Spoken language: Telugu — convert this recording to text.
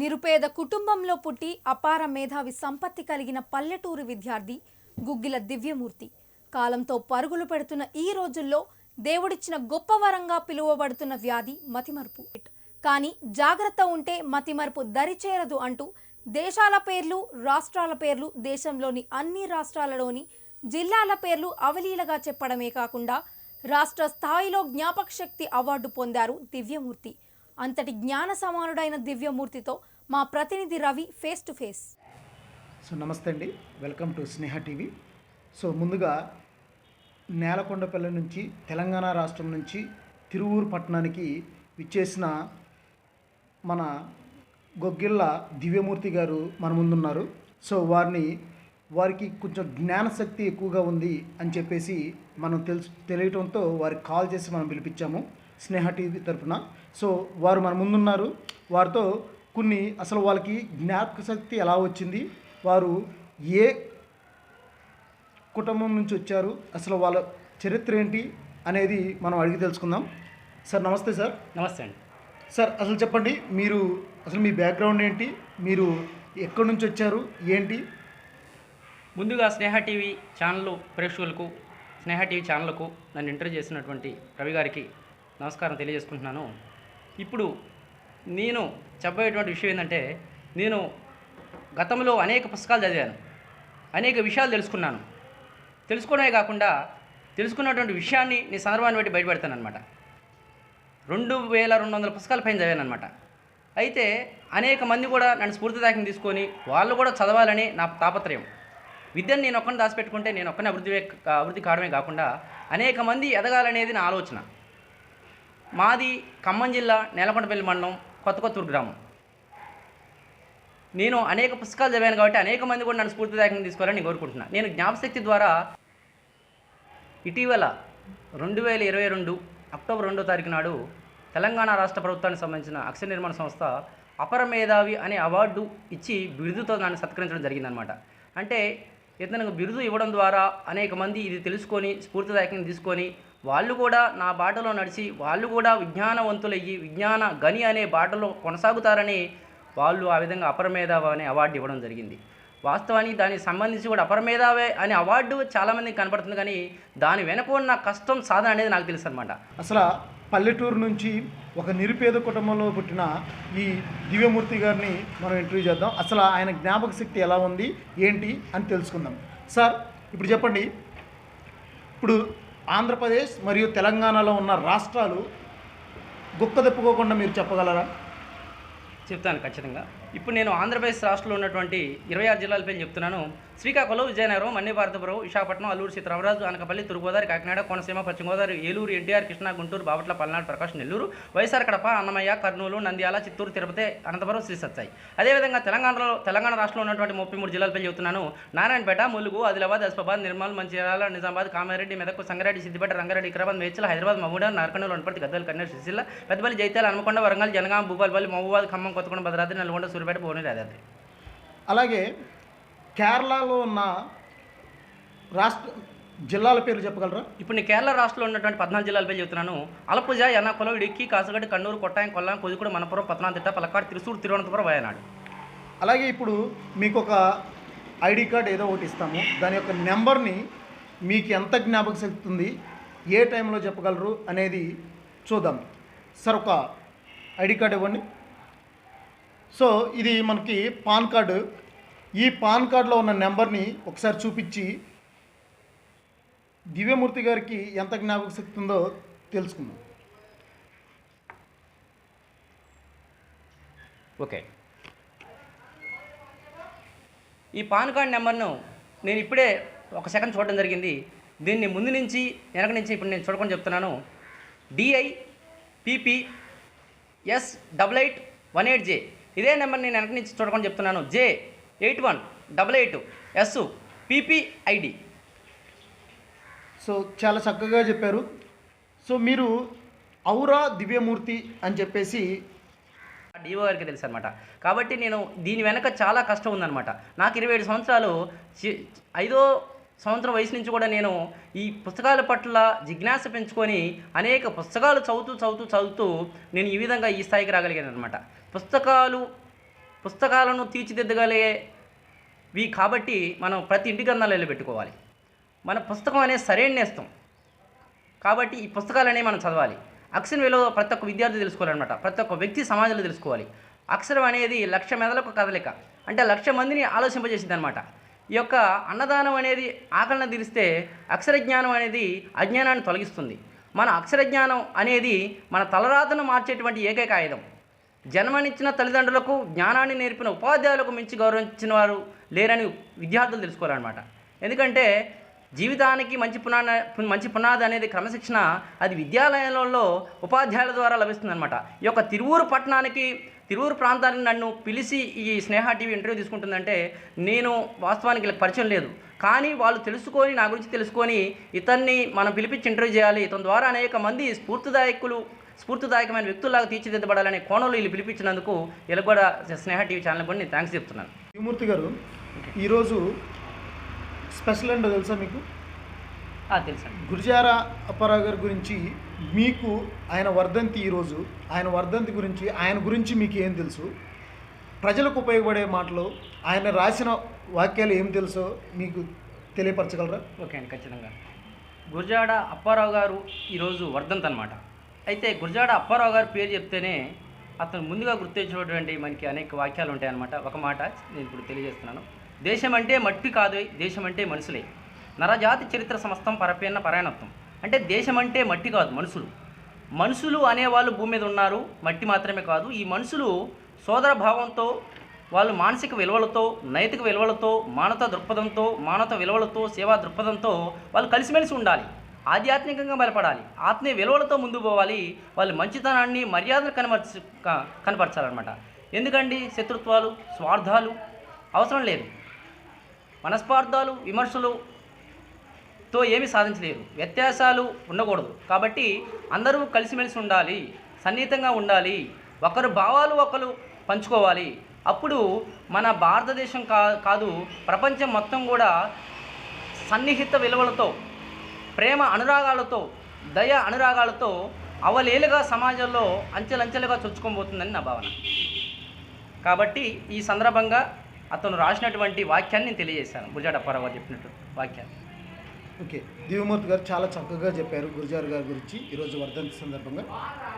నిరుపేద కుటుంబంలో పుట్టి అపార మేధావి సంపత్తి కలిగిన పల్లెటూరు విద్యార్థి గుగ్గిల దివ్యమూర్తి కాలంతో పరుగులు పెడుతున్న ఈ రోజుల్లో దేవుడిచ్చిన గొప్ప వరంగా పిలువబడుతున్న వ్యాధి మతిమరుపు. కానీ జాగ్రత్త ఉంటే మతిమరుపు దరిచేరదు అంటూ దేశాల పేర్లు, రాష్ట్రాల పేర్లు, దేశంలోని అన్ని రాష్ట్రాలలోని జిల్లాల పేర్లు అవలీలగా చెప్పడమే కాకుండా రాష్ట్ర స్థాయిలో జ్ఞాపక శక్తి అవార్డు పొందారు దివ్యమూర్తి. అంతటి జ్ఞాన సమానుడైన దివ్యమూర్తితో మా ప్రతినిధి Ravi face to face. So నమస్తే అండి, welcome to Sneha TV. So ముందుగా నేలకొండపల్లి నుంచి తెలంగాణ రాష్ట్రం నుంచి తిరువూరు పట్టణానికి విచ్చేసిన మన గొగ్గిళ్ళ దివ్యమూర్తి గారు మన ముందున్నారు. సో వారికి కొంచెం జ్ఞానశక్తి ఎక్కువగా ఉంది అని చెప్పేసి మనం తెలియటంతో వారికి కాల్ చేసి మనం పిలిపించాము స్నేహ టీవీ తరఫున. సో వారు మన ముందున్నారు. వారితో కొన్ని అసలు వాళ్ళకి జ్ఞాపక శక్తి ఎలా వచ్చింది, వారు ఏ కుటుంబం నుంచి వచ్చారు, అసలు వాళ్ళ చరిత్ర ఏంటి అనేది మనం అడిగి తెలుసుకుందాం. సార్ నమస్తే. సార్ నమస్తే అండి. సార్ అసలు చెప్పండి, మీరు అసలు మీ బ్యాక్గ్రౌండ్ ఏంటి, మీరు ఎక్కడి నుంచి వచ్చారు ఏంటి? ముందుగా స్నేహ టీవీ ఛానల్ ప్రేక్షకులకు, స్నేహ టీవీ ఛానల్కు నన్ను ఇంటర్వ్యూ చేసినటువంటి రవి గారికి నమస్కారం తెలియజేసుకుంటున్నాను. ఇప్పుడు నేను చెప్పేటువంటి విషయం ఏంటంటే, నేను గతంలో అనేక పుస్తకాలు చదివాను, అనేక విషయాలు తెలుసుకోవడమే కాకుండా తెలుసుకున్నటువంటి విషయాన్ని నీ సందర్భాన్ని బట్టి బయటపెడతాను అనమాట. 2200 పుస్తకాల పైన చదివాను అనమాట. అయితే అనేక మంది కూడా నన్ను స్ఫూర్తిదాయకం తీసుకొని వాళ్ళు కూడా చదవాలని నా తాపత్రయం. విద్యను నేను ఒక్కని దాచిపెట్టుకుంటే నేను ఒక్కని అభివృద్ధి కావడమే కాకుండా అనేక మంది ఎదగాలనేది నా ఆలోచన. మాది ఖమ్మం జిల్లా నేలకొండపల్లి మండలం కొత్తూరు గ్రామం. నేను అనేక పుస్తకాలు చదివాను కాబట్టి అనేక మంది కూడా నన్ను స్ఫూర్తిదాయకంగా తీసుకోవాలని నేను కోరుకుంటున్నాను. నేను జ్ఞాపశక్తి ద్వారా ఇటీవల 2022 అక్టోబర్ 2వ తారీఖు నాడు తెలంగాణ రాష్ట్ర ప్రభుత్వానికి సంబంధించిన అక్షర నిర్మాణ సంస్థ అపర మేధావి అనే అవార్డు ఇచ్చి బిరుదుతో నన్ను సత్కరించడం జరిగిందనమాట. అంటే ఇతనికి బిరుదు ఇవ్వడం ద్వారా అనేక మంది ఇది తెలుసుకొని స్ఫూర్తిదాయకంగా తీసుకొని వాళ్ళు కూడా నా బాటలో నడిచి వాళ్ళు కూడా విజ్ఞానవంతులయ్యి విజ్ఞాన గని అనే బాటలో కొనసాగుతారని వాళ్ళు ఆ విధంగా అపరమేధావి అనే అవార్డు ఇవ్వడం జరిగింది. వాస్తవానికి దానికి సంబంధించి కూడా అపరమేధావి అనే అవార్డు చాలామందికి కనపడుతుంది, కానీ దాని వెనక ఉన్న కష్టం సాధన అనేది నాకు తెలుసు అనమాట. అసలు పల్లెటూరు నుంచి ఒక నిరుపేద కుటుంబంలో పుట్టిన ఈ దివ్యమూర్తి గారిని మనం ఇంటర్వ్యూ చేద్దాం. అసలు ఆయన జ్ఞాపక శక్తి ఎలా ఉంది ఏంటి అని తెలుసుకుందాం. సార్ ఇప్పుడు చెప్పండి, ఇప్పుడు ఆంధ్రప్రదేశ్ మరియు తెలంగాణలో ఉన్న రాష్ట్రాలు గొప్ప తెప్పుకోకుండా మీరు చెప్పగలరా? చెప్తాను ఖచ్చితంగా. ఇప్పుడు నేను ఆంధ్రప్రదేశ్ రాష్ట్రంలో ఉన్నటువంటి 26 జిల్లాల పేరు చెప్తున్నాను. శ్రీకాకుళం, విజయనగరం, మన్యభారతపురం, విశాఖపట్నం, అల్లూరు సీతారామరాజు, అనకాపల్లి, తూర్పుగోదావరి, కాకినాడ, కోనసీమ, పశ్చిమ గోదావరి, ఏలూరు, ఎన్టీఆర్, కృష్ణా, గుంటూరు, బాపట్ల, పల్నాడు, ప్రకాశం, నెల్లూరు, వైఎస్ఆర్, కడప, అన్నమయ్య, కర్నూలు, నంద్యాల, చిత్తూరు, తిరుపతి, అనంతపురం, శ్రీ సత్సాయి. అదేవిధంగా తెలంగాణ రాష్ట్రంలో ఉన్నటువంటి 33 జిల్లాల పేరు చెప్తున్నాను. నారాయణపేట, ములుగు, ఆదిలాబాద్, ఆసిఫాబాద్, నిర్మల్, మంచిర్యాల, నిజామాబాద్, కామారెడ్డి, మెదక్, సంగారెడ్డి, సిద్దిపేట, రంగారెడ్డి, వికారాబాద్, మేడ్చల్, హైదరాబాద్, మహబూబ్, నార్కర్నూలు, వనపర్తి, గద్వాల, కర్నూలు, సిరిసిల్ల, పెద్దపల్లి, జైత్యాల, హన్మకొండ, వరంగల్, జనగాం, భూపాలపల్లి, మహబూబాద్, ఖమ్మం, కొత్తగూడెం, భద్రాద్రి, నల్గొండ, సూర్యాపేట, భువనగిరి, యాదాద్రి. అలాగే కేరళలో ఉన్న రాష్ట్ర జిల్లాల పేర్లు చెప్పగలరా? ఇప్పుడు నేను కేరళ రాష్ట్రంలో ఉన్నటువంటి 14 జిల్లాల పేరు చెప్తున్నాను. అలపుజ, ఎర్నాకుళం, ఇడుక్కి, కాసగడ్డ, కണ്ണూరు, కొట్టాయం, కొల్లాం, కోజికోడ్, మనపురం, పతనాంతిట్ట, పలక్కాడ్, త్రిశూర్, తిరువనంతపురం, వయనాడు. అలాగే ఇప్పుడు మీకు ఒక ఐడి కార్డ్ ఏదో ఒకటి ఇస్తాము, దాని యొక్క నెంబర్ని మీకు ఎంత జ్ఞాపక శక్తి ఉంది, ఏ టైంలో చెప్పగలరు అనేది చూద్దాం. సార్ ఒక ఐడి కార్డ్ ఇవ్వండి. సో ఇది మనకి పాన్ కార్డు. ఈ పాన్ కార్డులో ఉన్న నెంబర్ని ఒకసారి చూపించి దివ్యమూర్తి గారికి ఎంత జ్ఞాపక శక్తి ఉందో తెలుసుకుందాం. ఓకే, ఈ పాన్ కార్డ్ నెంబర్ను నేను ఇప్పుడే ఒక సెకండ్ చూడడం జరిగింది. దీన్ని ముందు నుంచి వెనక నుంచి ఇప్పుడు నేను చూడకుండా చెప్తున్నాను. DIPPS8818J. ఇదే నెంబర్ నేను వెనక నుంచి చూడకుండా చెప్తున్నాను. J8188S PPID. సో చాలా చక్కగా చెప్పారు. సో మీరు ఔరా దివ్యమూర్తి అని చెప్పేసి డిఓ గారికి తెలుసు అనమాట. కాబట్టి నేను దీని వెనక చాలా కష్టం ఉందన్నమాట. నాకు 27 సంవత్సరాలు, 5వ సంవత్సరం వయసు నుంచి కూడా నేను ఈ పుస్తకాల పట్ల జిజ్ఞాస పెంచుకొని అనేక పుస్తకాలు చదువుతూ నేను ఈ విధంగా ఈ స్థాయికి రాగలిగాను అనమాట. పుస్తకాలు పుస్తకాలను తీర్చిదిద్దగలిగేవి కాబట్టి మనం ప్రతి ఇంటి గ్రంథాలలో పెట్టుకోవాలి. మన పుస్తకం అనేది సరైన నేస్తం కాబట్టి ఈ పుస్తకాలనే మనం చదవాలి. అక్షరం విలువ ప్రతి ఒక్క విద్యార్థి తెలుసుకోవాలన్నమాట. ప్రతి ఒక్క వ్యక్తి సమాజంలో తెలుసుకోవాలి. అక్షరం అనేది 1,00,000 మెదలకు కదలిక, అంటే 1,00,000 మందిని ఆలోచింపజేసింది అనమాట. ఈ యొక్క అన్నదానం అనేది ఆకలన తీరిస్తే అక్షర జ్ఞానం అనేది అజ్ఞానాన్ని తొలగిస్తుంది. మన అక్షర జ్ఞానం అనేది మన తలరాతను మార్చేటువంటి ఏకైక ఆయుధం. జన్మనిచ్చిన తల్లిదండ్రులకు జ్ఞానాన్ని నేర్పిన ఉపాధ్యాయులకు మించి గౌరవించిన వారు లేరని విద్యార్థులు తెలుసుకోవాలన్నమాట. ఎందుకంటే జీవితానికి మంచి పునాది అనేది క్రమశిక్షణ, అది విద్యాలయాలలో ఉపాధ్యాయుల ద్వారా లభిస్తుందన్నమాట. ఈ యొక్క తిరువూరు ప్రాంతానికి నన్ను పిలిచి ఈ స్నేహ టీవీ ఇంటర్వ్యూ తీసుకుంటుందంటే నేను వాస్తవానికి వీళ్ళకి పరిచయం లేదు, కానీ వాళ్ళు తెలుసుకొని నా గురించి తెలుసుకొని ఇతన్ని మనం పిలిపించి ఇంటర్వ్యూ చేయాలి, ఇతని ద్వారా అనేక మంది స్ఫూర్తిదాయకమైన వ్యక్తుల్లాగా తీర్చిదిద్దబడాలనే కోణంలో వీళ్ళు పిలిపించినందుకు వీళ్ళకి కూడా స్నేహ టీవీ ఛానల్ కూడా నేను థ్యాంక్స్ చెప్తున్నాను. శ్రీమూర్తి గారు, ఈరోజు స్పెషల్ ఏంటో తెలుసా మీకు? తెలుసండి. గురజాడ అప్పారావు గారి గురించి మీకు ఆయన వర్ధంతి, ఈరోజు ఆయన వర్ధంతి గురించి ఆయన గురించి మీకు ఏం తెలుసు, ప్రజలకు ఉపయోగపడే మాటలు, ఆయన రాసిన వాక్యాలు ఏం తెలుసో మీకు తెలియపరచగలరా? ఓకే అండి, ఖచ్చితంగా. గురజాడ అప్పారావు గారు ఈరోజు వర్ధంతి అనమాట. అయితే గురజాడ అప్పారావు గారి పేరు చెప్తేనే అతను ముందుగా గుర్తించినటువంటి మనకి అనేక వాక్యాలు ఉంటాయన్నమాట. ఒక మాట నేను ఇప్పుడు తెలియజేస్తున్నాను. దేశం అంటే మట్టి కాదు, దేశం అంటే మనుషులే. నరజాతి చరిత్ర సమస్తం పరపేన్న పరాయణత్వం. అంటే దేశం అంటే మట్టి కాదు, మనుషులు అనేవాళ్ళు భూమి మీద ఉన్నారు. మట్టి మాత్రమే కాదు, ఈ మనుషులు సోదర భావంతో, వాళ్ళు మానసిక విలువలతో, నైతిక విలువలతో, మానవత విలువలతో, సేవా దృక్పథంతో వాళ్ళు కలిసిమెలిసి ఉండాలి. ఆధ్యాత్మికంగా బలపడాలి, ఆత్మీయ విలువలతో ముందుకు పోవాలి. వాళ్ళు మంచితనాన్ని, మర్యాదను కనపరచాలన్నమాట. ఎందుకండి శత్రుత్వాలు, స్వార్థాలు అవసరం లేదు. మనస్పార్థాలు, విమర్శలుతో ఏమీ సాధించలేరు. వ్యత్యాసాలు ఉండకూడదు. కాబట్టి అందరూ కలిసిమెలిసి ఉండాలి, సన్నిహితంగా ఉండాలి, ఒకరు భావాలు ఒకరు పంచుకోవాలి. అప్పుడు మన భారతదేశం కాదు, ప్రపంచం మొత్తం కూడా సన్నిహిత విలువలతో, ప్రేమ అనురాగాలతో, దయ అనురాగాలతో అవలేలుగా సమాజంలో అంచెలంచెలుగా చొచ్చుకోబోతుందని నా భావన. కాబట్టి ఈ సందర్భంగా అతను రాసినటువంటి వాక్యాన్ని నేను తెలియజేశాను. గురజాడ అప్పారావు గారు చెప్పినట్టు వాక్యాన్ని. ఓకే, దివ్యమూర్తి గారు చాలా చక్కగా చెప్పారు గురజాడ గారి గురించి ఈరోజు వర్ధంతి సందర్భంగా.